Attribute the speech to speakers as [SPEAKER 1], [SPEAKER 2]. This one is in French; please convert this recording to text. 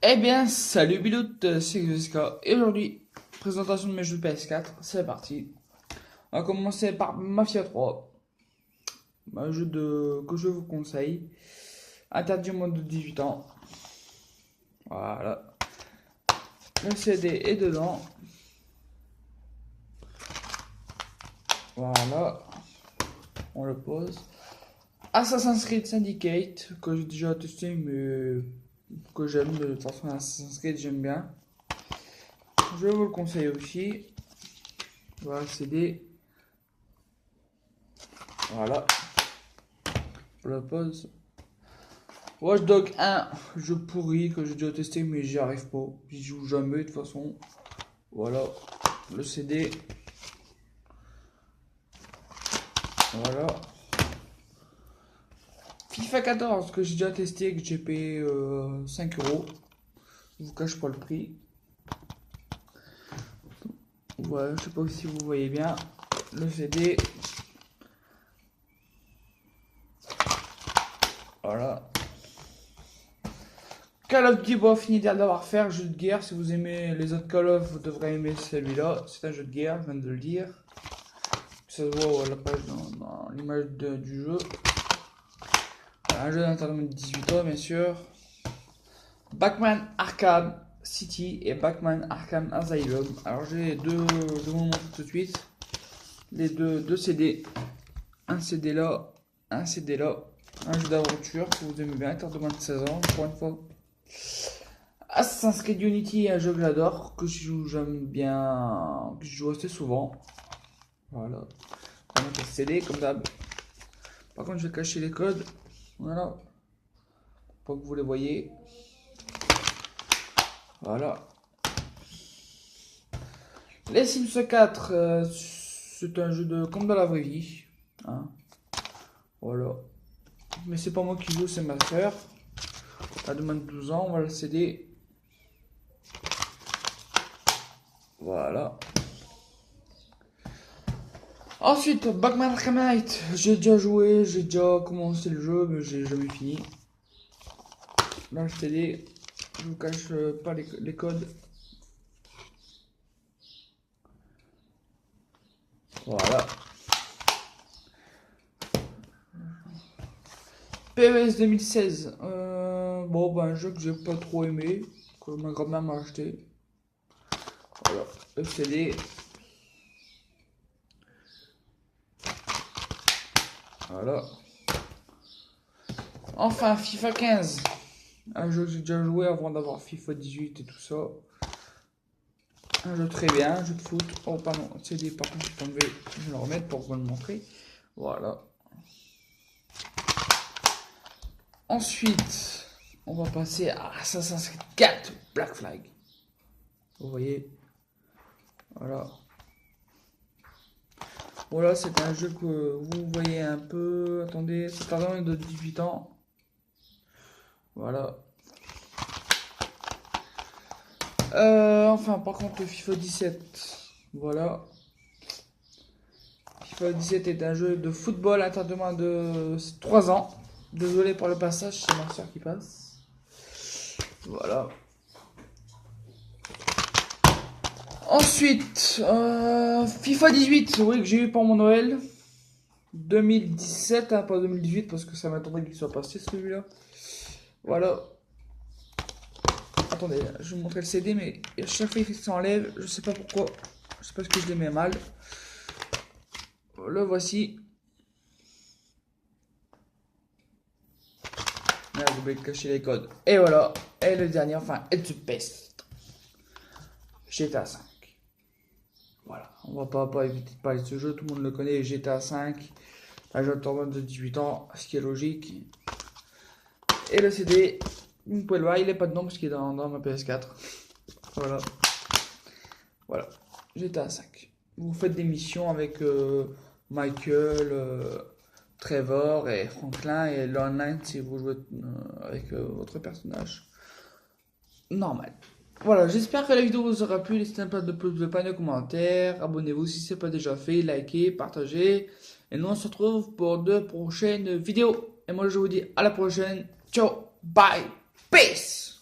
[SPEAKER 1] Eh bien, salut Bilout, c'est Xesca. Et aujourd'hui, présentation de mes jeux PS4, c'est parti. On va commencer par Mafia 3, un jeu que je vous conseille. Interdit au moins de 18 ans. Voilà. Le CD est dedans. Voilà. On le pose. Assassin's Creed Syndicate, que j'ai déjà testé, mais que j'aime. De toute façon, Assassin's Creed, j'aime bien. Je vous le conseille aussi. Voilà le CD. Voilà. On le pose. Watch Dog 1, jeu pourri que j'ai déjà testé mais j'y arrive pas. J'y joue jamais de toute façon. Voilà, le CD. Voilà. FIFA 14 que j'ai déjà testé, que j'ai payé 5 euros. Je vous cache pas le prix. Voilà, je sais pas si vous voyez bien. Le CD. Voilà. Call of Duty, bon, fini d'avoir fait, jeu de guerre. Si vous aimez les autres Call of, vous devrez aimer celui-là. C'est un jeu de guerre, je viens de le dire. Ça se voit à la page dans l'image du jeu. Un jeu d'entertainment de 18 ans, bien sûr. Batman Arkham City et Batman Arkham Asylum. Alors j'ai deux, je vous montre tout de suite. Les deux CD. Un CD là, un CD là. Un jeu d'aventure que vous aimez bien, interdit de moins de 16 ans, encore une fois. Assassin's Creed Unity, un jeu que j'adore, que je joue, j'aime bien, que je joue assez souvent. Voilà. On va mettre le CD comme d'hab. Par contre, je vais cacher les codes. Voilà. Pour que vous les voyez. Voilà. Les Sims 4, c'est un jeu de comme dans la vraie vie. Hein. Voilà. Mais c'est pas moi qui joue, c'est ma soeur. Elle demande 12 ans, on va le céder. Voilà. Ensuite, Batman Arkham Knight. J'ai déjà joué, j'ai déjà commencé le jeu, mais j'ai jamais fini. Là, le CD. Je vous cache pas les codes. Voilà. PES 2016. Bon, ben, un jeu que j'ai pas trop aimé, que ma grand-mère m'a acheté. Voilà, le CD. Voilà. Enfin, FIFA 15. Un jeu que j'ai déjà joué avant d'avoir FIFA 18 et tout ça. Un jeu très bien, un jeu de foot. Oh, pardon, CD, par contre, je vais tomber. Je vais le remettre pour vous le montrer. Voilà. Ensuite, on va passer à Assassin's Creed 4 Black Flag. Vous voyez. Voilà. Voilà, c'est un jeu que vous voyez un peu. Attendez, c'est pas vraiment de 18 ans. Voilà. Enfin, par contre, le FIFA 17. Voilà. FIFA 17 est un jeu de football interdit de moins de 3 ans. Désolé pour le passage, c'est ma soeur qui passe. Voilà. Ensuite, FIFA 18, oui, que j'ai eu pour mon Noël. 2017, hein, pas 2018, parce que ça m'attendrait qu'il soit passé celui-là. Voilà. Attendez, je vais vous montrer le CD, mais à chaque fois il s'enlève, je sais pas pourquoi. Je sais pas ce que je les mets mal. Le voici. Merde, j'ai oublié de cacher les codes. Et voilà. Et le dernier, enfin, et the best. GTA 5. Voilà. On va pas éviter de parler de ce jeu. Tout le monde le connaît. GTA 5. Un jeu de 18 ans. Ce qui est logique. Et le CD. Vous pouvez le voir. Il est pas dedans parce qu'il est dans ma PS4. Voilà. Voilà. GTA 5. Vous faites des missions avec Michael, Trevor et Franklin et l'online si vous jouez avec votre personnage normal. Voilà, j'espère que la vidéo vous aura plu. Laissez un peu de pouce bleu, pas de commentaires. Abonnez-vous si ce n'est pas déjà fait. Likez, partagez. Et nous on se retrouve pour de prochaines vidéos. Et moi je vous dis à la prochaine. Ciao, bye, peace.